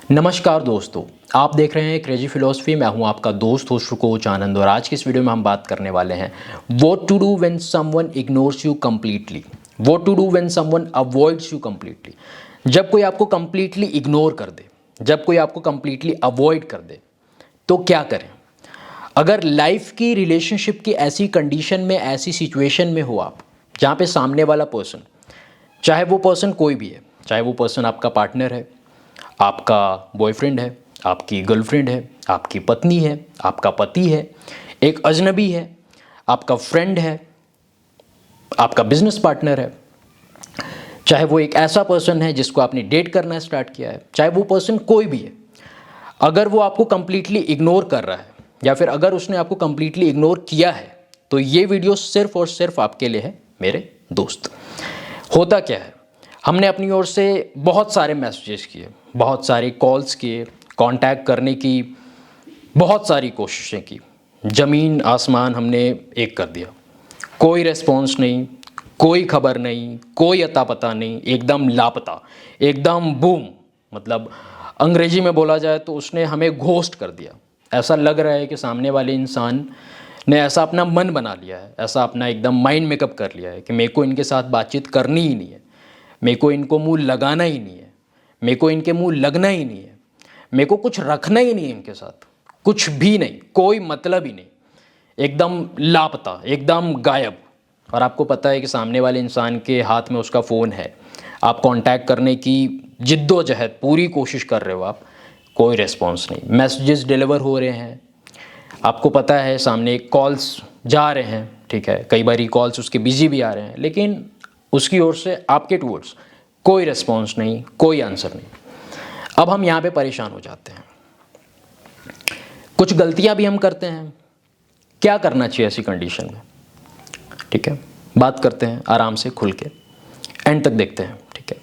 नमस्कार दोस्तों, आप देख रहे हैं क्रेजी फिलोसफी। मैं हूं आपका दोस्त होस्ट कोच आनंद और आज की इस वीडियो में हम बात करने वाले हैं what to do when someone ignores you completely, what to do when someone avoids you completely. जब कोई आपको कंप्लीटली इग्नोर कर दे, जब कोई आपको कंप्लीटली अवॉइड कर दे तो क्या करें। अगर लाइफ की रिलेशनशिप की ऐसी कंडीशन में, ऐसी सिचुएशन में हो आप जहाँ पे सामने वाला पर्सन, चाहे वो पर्सन कोई भी है, चाहे वो पर्सन आपका पार्टनर है, आपका बॉयफ्रेंड है, आपकी गर्लफ्रेंड है, आपकी पत्नी है, आपका पति है, एक अजनबी है, आपका फ्रेंड है, आपका बिजनेस पार्टनर है, चाहे वो एक ऐसा पर्सन है जिसको आपने डेट करना स्टार्ट किया है, चाहे वो पर्सन कोई भी है, अगर वो आपको कंप्लीटली इग्नोर कर रहा है या फिर अगर उसने आपको कंप्लीटली इग्नोर किया है तो ये वीडियो सिर्फ और सिर्फ आपके लिए है मेरे दोस्त। होता क्या है, हमने अपनी ओर से बहुत सारे मैसेजेस किए, बहुत सारे कॉल्स किए, कांटेक्ट करने की बहुत सारी कोशिशें की, ज़मीन आसमान हमने एक कर दिया, कोई रेस्पॉन्स नहीं, कोई खबर नहीं, कोई अता पता नहीं, एकदम लापता, एकदम बूम। मतलब अंग्रेजी में बोला जाए तो उसने हमें घोस्ट कर दिया। ऐसा लग रहा है कि सामने वाले इंसान ने ऐसा अपना मन बना लिया है, ऐसा अपना एकदम माइंड मेकअप कर लिया है कि मेरे को इनके साथ बातचीत करनी ही नहीं है, मेरे को इनको मुंह लगाना ही नहीं है, मेरे को इनके मुंह लगना ही नहीं है, मेरे को कुछ रखना ही नहीं है इनके साथ, कुछ भी नहीं, कोई मतलब ही नहीं, एकदम लापता, एकदम गायब। और आपको पता है कि सामने वाले इंसान के हाथ में उसका फ़ोन है, आप कांटेक्ट करने की जिद्दोजहद पूरी कोशिश कर रहे हो आप, कोई रिस्पॉन्स नहीं, मैसेजेस डिलीवर हो रहे हैं, आपको पता है सामने कॉल्स जा रहे हैं, ठीक है, कई बार कॉल्स उसके बिजी भी आ रहे हैं, लेकिन उसकी ओर से आपके टूवर्ड्स कोई रिस्पॉन्स नहीं, कोई आंसर नहीं। अब हम यहाँ पे परेशान हो जाते हैं, कुछ गलतियाँ भी हम करते हैं। क्या करना चाहिए ऐसी कंडीशन में, ठीक है, बात करते हैं आराम से खुल के, एंड तक देखते हैं, ठीक है।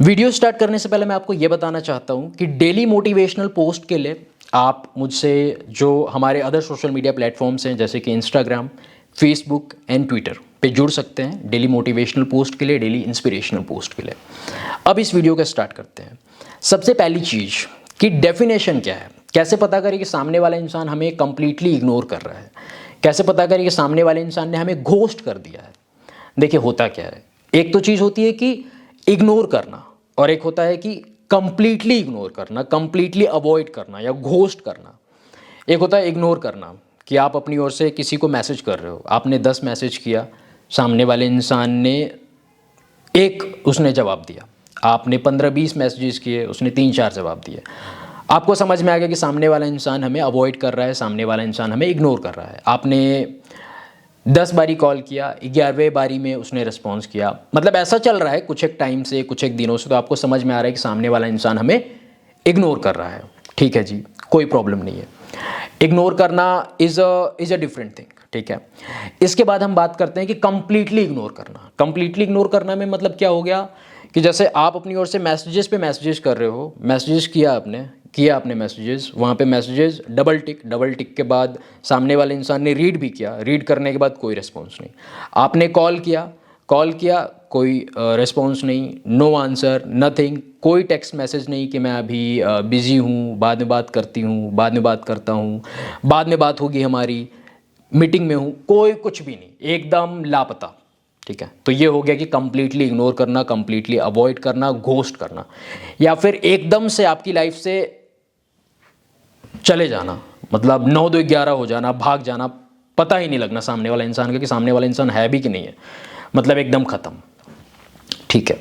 वीडियो स्टार्ट करने से पहले मैं आपको ये बताना चाहता हूँ कि डेली मोटिवेशनल पोस्ट के लिए आप मुझसे जो हमारे अदर सोशल मीडिया प्लेटफॉर्म्स हैं जैसे कि इंस्टाग्राम, फेसबुक एंड ट्विटर पे जुड़ सकते हैं डेली मोटिवेशनल पोस्ट के लिए, डेली इंस्पिरेशनल पोस्ट के लिए। अब इस वीडियो का स्टार्ट करते हैं। सबसे पहली चीज़ कि डेफिनेशन क्या है, कैसे पता करें कि सामने वाला इंसान हमें कंप्लीटली इग्नोर कर रहा है, कैसे पता करें कि सामने वाले इंसान ने हमें घोस्ट कर दिया है। देखिए होता क्या है, एक तो चीज़ होती है कि इग्नोर करना और एक होता है कि कंप्लीटली इग्नोर करना, कंप्लीटली अवॉइड करना या घोस्ट करना। एक होता है इग्नोर करना कि आप अपनी ओर से किसी को मैसेज कर रहे हो, आपने 10 मैसेज किया, सामने वाले इंसान ने एक उसने जवाब दिया, आपने 15-20 मैसेजेस किए, उसने 3-4 जवाब दिए। आपको समझ में आ गया कि सामने वाला इंसान हमें अवॉइड कर रहा है, सामने वाला इंसान हमें इग्नोर कर रहा है। आपने 10 बारी कॉल किया, 11वें बारी में उसने रिस्पॉन्स किया, मतलब ऐसा चल रहा है कुछ एक टाइम से, कुछ एक दिनों से, तो आपको समझ में आ रहा है कि सामने वाला इंसान हमें इग्नोर कर रहा है। ठीक है जी, कोई प्रॉब्लम नहीं है, इग्नोर करना इज़ अ डिफरेंट थिंग, ठीक है। इसके बाद हम बात करते हैं कि कंप्लीटली इग्नोर करना। कंप्लीटली इग्नोर करना में मतलब क्या हो गया कि जैसे आप अपनी ओर से मैसेजेस पे मैसेजेस कर रहे हो, मैसेजेस किया आपने मैसेजेस, वहाँ पे मैसेजेस डबल टिक के बाद सामने वाले इंसान ने रीड भी किया, रीड करने के बाद कोई रिस्पॉन्स नहीं। आपने कॉल किया, कोई रिस्पॉन्स नहीं, नो आंसर, नथिंग, कोई टेक्स्ट मैसेज नहीं कि मैं अभी बिज़ी हूँ, बाद में बात करती हूँ, बाद में बात करता हूँ, बाद में बात होगी हमारी, मीटिंग में हूँ, कोई कुछ भी नहीं, एकदम लापता। ठीक है, तो ये हो गया कि कंप्लीटली इग्नोर करना, कंप्लीटली अवॉइड करना, घोस्ट करना, या फिर एकदम से आपकी लाइफ से चले जाना, मतलब 9-2-11 हो जाना, भाग जाना, पता ही नहीं लगना सामने वाला इंसान का कि सामने वाला इंसान है भी कि नहीं है, मतलब एकदम ख़त्म। ठीक है,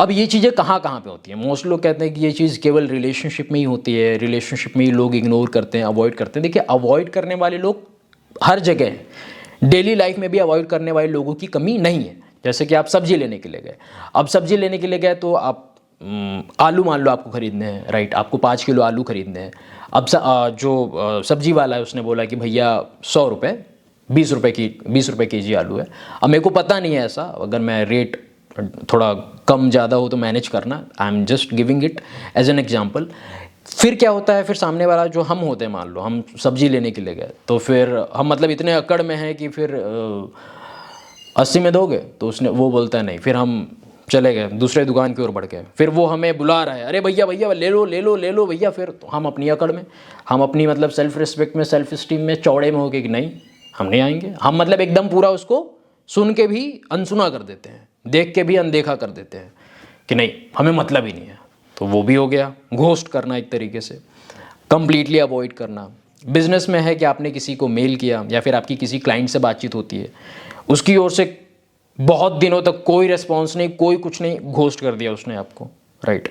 अब ये चीज़ें कहाँ कहाँ पे होती हैं? मोस्ट लोग कहते हैं कि ये चीज़ केवल रिलेशनशिप में ही होती है, रिलेशनशिप में ही लोग इग्नोर करते हैं, अवॉइड करते हैं। देखिए, अवॉइड करने वाले लोग हर जगह हैं, डेली लाइफ में भी अवॉइड करने वाले लोगों की कमी नहीं है। जैसे कि आप सब्जी लेने के लिए गए, अब सब्जी लेने के लिए गए तो आप आलू मान लो आपको ख़रीदने हैं, राइट, आपको 5 किलो आलू ख़रीदने हैं। अब जो सब्जी वाला है उसने बोला कि भैया 100 रुपये, 20 रुपये केजी आलू है। अब मेरे को पता नहीं है ऐसा, अगर मैं रेट थोड़ा कम ज़्यादा हो तो मैनेज करना, I am just giving it as an example. फिर क्या होता है, फिर सामने वाला जो हम होते हैं, मान लो हम सब्जी लेने के लिए गए, तो फिर हम मतलब इतने अकड़ में हैं कि फिर 80 में दोगे, तो उसने वो बोलता है नहीं, फिर हम चले गए दूसरे दुकान की ओर बढ़ गए, फिर वो हमें बुला रहा है, अरे भैया भैया ले लो ले लो ले लो भैया, फिर तो हम अपनी अकड़ में, हम अपनी मतलब सेल्फ रिस्पेक्ट में, सेल्फ स्टीम में चौड़े में हो गए कि नहीं हम नहीं आएंगे, हम मतलब एकदम पूरा उसको सुन के भी अनसुना कर देते हैं, देख के भी अनदेखा कर देते हैं कि नहीं हमें मतलब ही नहीं है। तो वो भी हो गया घोस्ट करना, एक तरीके से कंप्लीटली अवॉइड करना। बिजनेस में है कि आपने किसी को मेल किया या फिर आपकी किसी क्लाइंट से बातचीत होती है, उसकी ओर से बहुत दिनों तक कोई रिस्पॉन्स नहीं, कोई कुछ नहीं, घोस्ट कर दिया उसने आपको, राइट।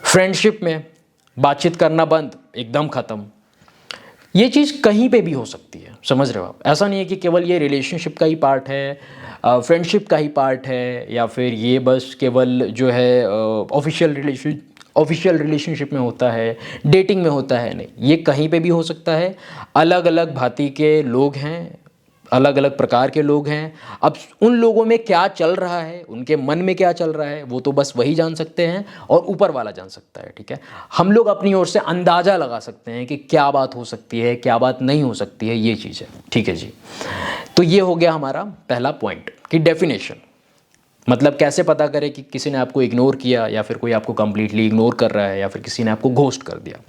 फ्रेंडशिप में बातचीत करना बंद, एकदम ख़त्म। ये चीज़ कहीं पे भी हो सकती है, समझ रहे हो आप। ऐसा नहीं है कि केवल ये रिलेशनशिप का ही पार्ट है, फ्रेंडशिप का ही पार्ट है, या फिर ये बस केवल जो है ऑफिशियल रिलेशनशिप में होता है, डेटिंग में होता है, नहीं, ये कहीं पे भी हो सकता है। अलग अलग भांति के लोग हैं, अलग अलग प्रकार के लोग हैं। अब उन लोगों में क्या चल रहा है, उनके मन में क्या चल रहा है, वो तो बस वही जान सकते हैं और ऊपर वाला जान सकता है, ठीक है। हम लोग अपनी ओर से अंदाज़ा लगा सकते हैं कि क्या बात हो सकती है, क्या बात नहीं हो सकती है, ये चीज़ है, ठीक है जी। तो ये हो गया हमारा पहला पॉइंट कि डेफिनेशन, मतलब कैसे पता करें कि किसी ने आपको इग्नोर किया या फिर कोई आपको कंप्लीटली इग्नोर कर रहा है या फिर किसी ने आपको घोस्ट कर दिया।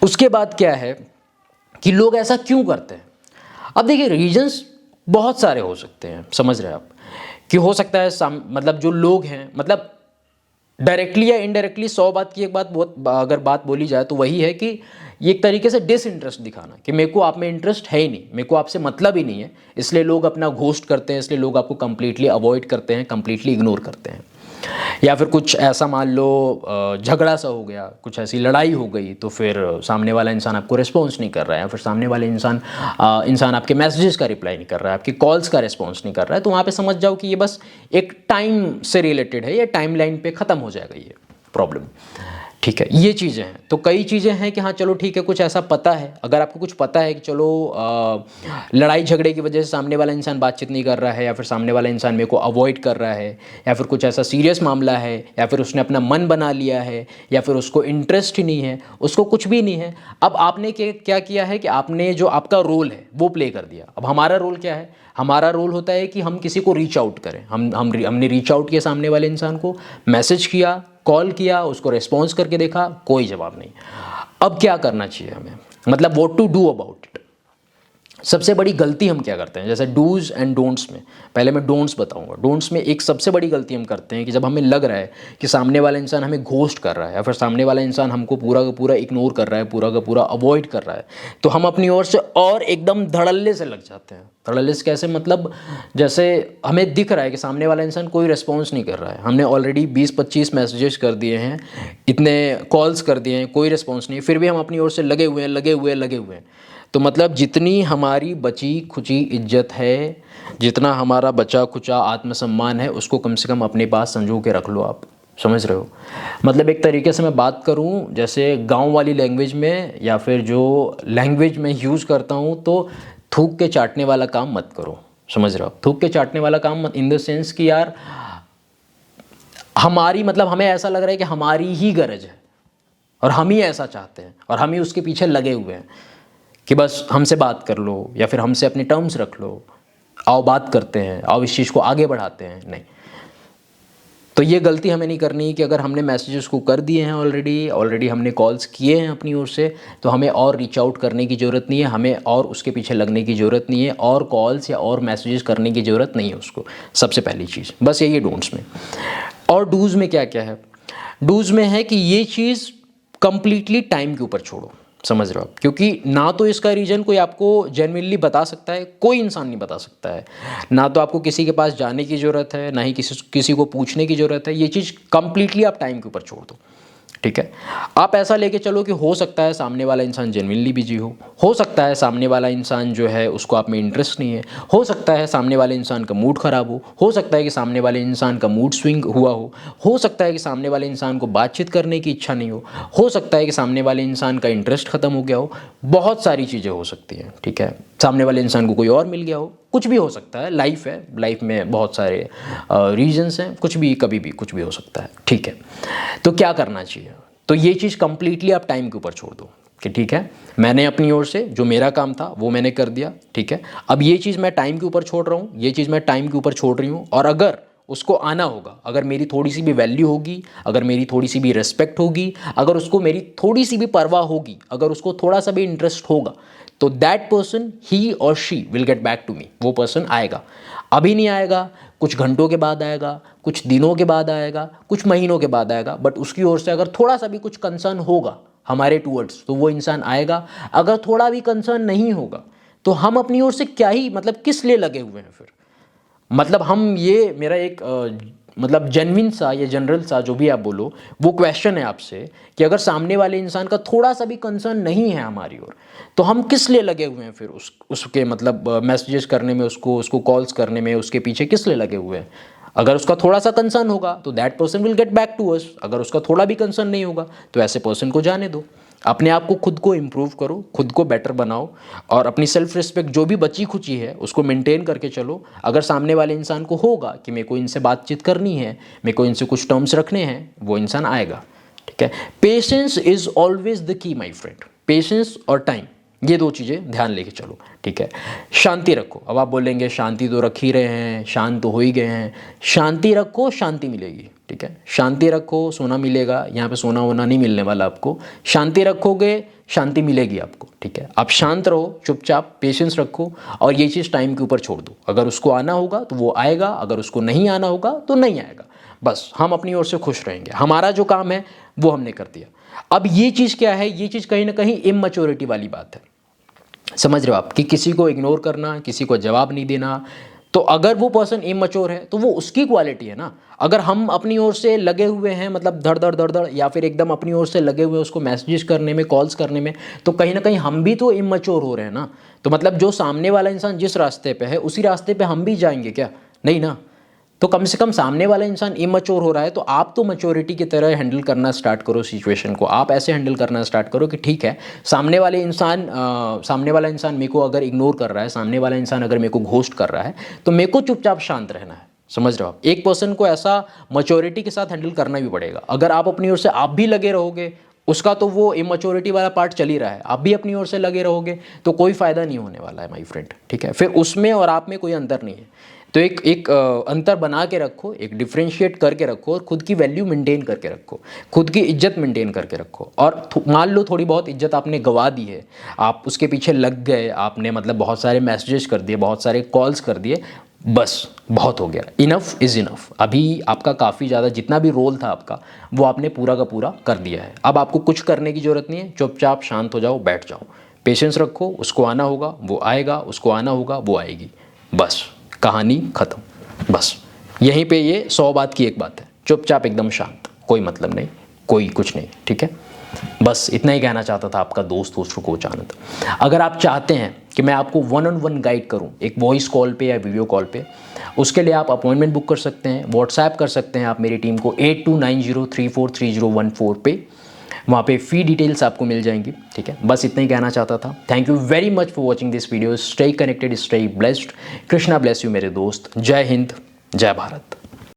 उसके बाद क्या है कि लोग ऐसा क्यों करते हैं। अब देखिए रीजंस बहुत सारे हो सकते हैं, समझ रहे हैं आप, कि हो सकता है मतलब जो लोग हैं, मतलब डायरेक्टली या इनडायरेक्टली 100 बात की एक बात बहुत, अगर बात बोली जाए तो वही है कि ये एक तरीके से डिसइंटरेस्ट दिखाना कि मेरे को आप में इंटरेस्ट है ही नहीं, मेरे को आपसे मतलब ही नहीं है, इसलिए लोग अपना घोस्ट करते हैं, इसलिए लोग आपको कंप्लीटली अवॉइड करते हैं, कंप्लीटली इग्नोर करते हैं। या फिर कुछ ऐसा मान लो झगड़ा सा हो गया, कुछ ऐसी लड़ाई हो गई, तो फिर सामने वाला इंसान आपको रिस्पॉन्स नहीं कर रहा है, या फिर सामने वाले इंसान आपके मैसेजेस का रिप्लाई नहीं कर रहा है, आपकी कॉल्स का रिस्पॉन्स नहीं कर रहा है, तो वहाँ पे समझ जाओ कि ये बस एक टाइम से रिलेटेड है, ये टाइम लाइन पे ख़त्म हो जाएगा ये प्रॉब्लम, ठीक है। ये चीज़ें हैं। तो कई चीज़ें हैं कि हाँ चलो ठीक है, कुछ ऐसा पता है, अगर आपको कुछ पता है कि चलो लड़ाई झगड़े की वजह से सामने वाला इंसान बातचीत नहीं कर रहा है, या फिर सामने वाला इंसान मेरे को अवॉइड कर रहा है, या फिर कुछ ऐसा सीरियस मामला है, या फिर उसने अपना मन बना लिया है, या फिर उसको इंटरेस्ट ही नहीं है, उसको कुछ भी नहीं है। अब आपने क्या किया है कि आपने जो आपका रोल है वो प्ले कर दिया। अब हमारा रोल क्या है, हमारा रोल होता है कि हम किसी को रीच आउट करें। हमने रीच आउट किया सामने वाले इंसान को, मैसेज किया, कॉल किया, उसको रिस्पॉन्स करके देखा, कोई जवाब नहीं। अब क्या करना चाहिए हमें, मतलब what to do about it. सबसे बड़ी गलती हम क्या करते हैं, जैसे डूज एंड डोंट्स में, पहले मैं डोंट्स बताऊंगा। डोंट्स में एक सबसे बड़ी गलती हम करते हैं कि जब हमें लग रहा है कि सामने वाला इंसान हमें घोस्ट कर रहा है, या फिर सामने वाला इंसान हमको पूरा का पूरा इग्नोर कर रहा है, पूरा का पूरा अवॉइड कर रहा है, तो हम अपनी ओर से और एकदम धड़ल्ले से लग जाते हैं। धड़ल्ले से कैसे, मतलब जैसे हमें दिख रहा है कि सामने वाला इंसान कोई रिस्पॉन्स नहीं कर रहा है, हमने ऑलरेडी 20-25 मैसेजेस कर दिए हैं, इतने कॉल्स कर दिए हैं, कोई रिस्पॉन्स नहीं, फिर भी हम अपनी ओर से लगे हुए हैं। तो मतलब जितनी हमारी बची खुची इज्जत है, जितना हमारा बचा खुचा आत्मसम्मान है, उसको कम से कम अपने पास संजो के रख लो आप, समझ रहे हो। मतलब एक तरीके से मैं बात करूं जैसे गांव वाली लैंग्वेज में, या फिर जो लैंग्वेज में यूज़ करता हूं, तो थूक के चाटने वाला काम मत करो, समझ रहे हो। थूक के चाटने वाला काम मत, इन द सेंस कि यार हमारी, मतलब हमें ऐसा लग रहा है कि हमारी ही गरज है और हम ही ऐसा चाहते हैं और हम ही उसके पीछे लगे हुए हैं कि बस हमसे बात कर लो, या फिर हमसे अपने टर्म्स रख लो, आओ बात करते हैं, आओ इस चीज़ को आगे बढ़ाते हैं। नहीं, तो ये गलती हमें नहीं करनी कि अगर हमने मैसेजेस को कर दिए हैं ऑलरेडी हमने कॉल्स किए हैं अपनी ओर से, तो हमें और रीच आउट करने की ज़रूरत नहीं है, हमें और उसके पीछे लगने की ज़रूरत नहीं है, और कॉल्स या और मैसेजेस करने की ज़रूरत नहीं है उसको। सबसे पहली चीज़ बस यही है डोंट्स में। और डूज़ में क्या क्या है, डूज़ में है कि ये चीज़ कंप्लीटली टाइम के ऊपर छोड़ो, समझ रहे हो आप। क्योंकि ना तो इसका रीज़न कोई आपको जेन्युइनली बता सकता है, कोई इंसान नहीं बता सकता है, ना तो आपको किसी के पास जाने की ज़रूरत है, ना ही किसी को पूछने की ज़रूरत है। ये चीज़ कंप्लीटली आप टाइम के ऊपर छोड़ दो, ठीक है। आप ऐसा लेके चलो कि हो सकता है सामने वाला इंसान जेन्युइनली बिजी हो सकता है सामने वाला इंसान जो है उसको आप में इंटरेस्ट नहीं है, हो सकता है सामने वाले इंसान का मूड ख़राब हो सकता है कि सामने वाले इंसान का मूड स्विंग हुआ हो सकता है कि सामने वाले इंसान को बातचीत करने की इच्छा नहीं हो सकता है कि सामने वाले इंसान का इंटरेस्ट ख़त्म हो गया हो, बहुत सारी चीज़ें हो सकती हैं, ठीक है। सामने वाले इंसान को कोई और मिल गया हो, कुछ भी हो सकता है, लाइफ है, लाइफ में बहुत सारे रीजंस हैं, कुछ भी कभी भी कुछ भी हो सकता है, ठीक है। तो क्या करना चाहिए, तो ये चीज़ कंप्लीटली आप टाइम के ऊपर छोड़ दो कि ठीक है, मैंने अपनी ओर से जो मेरा काम था वो मैंने कर दिया, ठीक है। अब ये चीज़ मैं टाइम के ऊपर छोड़ रहा हूँ, ये चीज़ मैं टाइम के ऊपर छोड़ रही हूँ, और अगर उसको आना होगा। अगर मेरी थोड़ी सी भी वैल्यू होगी, अगर मेरी थोड़ी सी भी रिस्पेक्ट होगी, अगर उसको मेरी थोड़ी सी भी परवाह होगी, अगर उसको थोड़ा सा भी इंटरेस्ट होगा, तो that person he or she will get back to me. वो पर्सन आएगा, अभी नहीं आएगा, कुछ घंटों के बाद आएगा, कुछ दिनों के बाद आएगा, कुछ महीनों के बाद आएगा, बट उसकी ओर से अगर थोड़ा सा भी कुछ कंसर्न होगा हमारे टूवर्ड्स तो वो इंसान आएगा। अगर थोड़ा भी कंसर्न नहीं होगा तो हम अपनी ओर से क्या ही, मतलब किस लिए लगे हुए हैं फिर। मतलब हम, ये मेरा एक मतलब जेन्युइन सा या जनरल सा जो भी आप बोलो वो क्वेश्चन है आपसे कि अगर सामने वाले इंसान का थोड़ा सा भी कंसर्न नहीं है हमारी ओर तो हम किस लिए लगे हुए हैं फिर उसके मतलब मैसेजेस करने में, उसको कॉल्स करने में, उसके पीछे किस लिए लगे हुए हैं। अगर उसका थोड़ा सा कंसर्न होगा तो that person will get back to us. अगर उसका थोड़ा भी कंसर्न नहीं होगा तो ऐसे पर्सन को जाने दो। अपने आप को, खुद को इम्प्रूव करो, खुद को बेटर बनाओ और अपनी सेल्फ रिस्पेक्ट जो भी बची खुची है उसको मेंटेन करके चलो। अगर सामने वाले इंसान को होगा कि मेरे को इनसे बातचीत करनी है, मेरे को इनसे कुछ टर्म्स रखने हैं, वो इंसान आएगा। ठीक है, patience is always the key my friend. Patience और टाइम, ये दो चीज़ें ध्यान लेके चलो। ठीक है, शांति रखो। अब आप बोलेंगे शांति तो रख ही रहे हैं, शांत तो हो ही गए हैं। शांति रखो, शांति मिलेगी। ठीक है, शांति रखो, सोना मिलेगा। यहाँ पे सोना वोना नहीं मिलने वाला आपको। शांति रखोगे, शांति मिलेगी आपको। ठीक है, आप शांत रहो, चुपचाप पेशेंस रखो और ये चीज़ टाइम के ऊपर छोड़ दो। अगर उसको आना होगा तो वो आएगा, अगर उसको नहीं आना होगा तो नहीं आएगा। बस हम अपनी ओर से खुश रहेंगे, हमारा जो काम है वो हमने कर दिया। अब ये चीज़ क्या है, ये चीज़ कहीं ना कहीं इमैच्योरिटी वाली बात है। समझ रहे हो आप, कि किसी को इग्नोर करना, किसी को जवाब नहीं देना। तो अगर वो पर्सन इमैच्योर है तो वो उसकी क्वालिटी है ना। अगर हम अपनी ओर से लगे हुए हैं, मतलब धड़ धड़ धड़ धड़, या फिर एकदम अपनी ओर से लगे हुए हैं उसको मैसेजेस करने में, कॉल्स करने में, तो कहीं ना कहीं हम भी तो इमैच्योर हो रहे हैं ना। तो मतलब जो सामने वाला इंसान जिस रास्ते पे है उसी रास्ते पे हम भी जाएंगे क्या? नहीं ना। तो कम से कम सामने वाला इंसान इमैच्योर हो रहा है तो आप तो मैच्योरिटी की तरह हैंडल करना स्टार्ट करो सिचुएशन को। आप ऐसे हैंडल करना स्टार्ट करो कि ठीक है, सामने वाला इंसान मेरे को अगर इग्नोर कर रहा है, सामने वाला इंसान अगर मेरे को घोस्ट कर रहा है तो मेरे को चुपचाप शांत रहना है। समझ रहे हो आप, एक पर्सन को ऐसा मैच्योरिटी के साथ हैंडल करना भी पड़ेगा। अगर आप अपनी ओर से आप भी लगे रहोगे, उसका तो वो इमैच्योरिटी वाला पार्ट चल ही रहा है, आप भी अपनी ओर से लगे रहोगे तो कोई फ़ायदा नहीं होने वाला है माय फ्रेंड। ठीक है, फिर उसमें और आप में कोई अंतर नहीं है। तो एक अंतर बना के रखो, एक डिफ्रेंशिएट करके रखो और खुद की वैल्यू मेंटेन करके रखो, खुद की इज्जत मेंटेन करके रखो। और मान लो थोड़ी बहुत इज्जत आपने गंवा दी है, आप उसके पीछे लग गए, आपने मतलब बहुत सारे मैसेजेस कर दिए, बहुत सारे कॉल्स कर दिए, बस बहुत हो गया। Enough is enough. अभी आपका काफ़ी ज़्यादा जितना भी रोल था आपका वो आपने पूरा का पूरा कर दिया है। अब आपको कुछ करने की ज़रूरत नहीं है, चुपचाप शांत हो जाओ, बैठ जाओ, पेशेंस रखो। उसको आना होगा वो आएगा, उसको आना होगा वो आएगी, बस कहानी ख़त्म। बस यहीं पे ये 100 बात की एक बात है। चुपचाप एकदम शांत, कोई मतलब नहीं, कोई कुछ नहीं। ठीक है, बस इतना ही कहना चाहता था आपका दोस्त कोच आनंद। अगर आप चाहते हैं कि मैं आपको 1-on-1 गाइड करूं, एक वॉइस कॉल पे या वीडियो कॉल पे, उसके लिए आप अपॉइंटमेंट बुक कर सकते हैं, व्हाट्सएप कर सकते हैं आप मेरी टीम को 8290343014 पे। वहाँ पे फी डिटेल्स आपको मिल जाएंगी। ठीक है, बस इतना ही कहना चाहता था। Thank you very much for watching this video. Stay connected, stay blessed. Krishna bless you मेरे दोस्त। जय हिंद, जय भारत।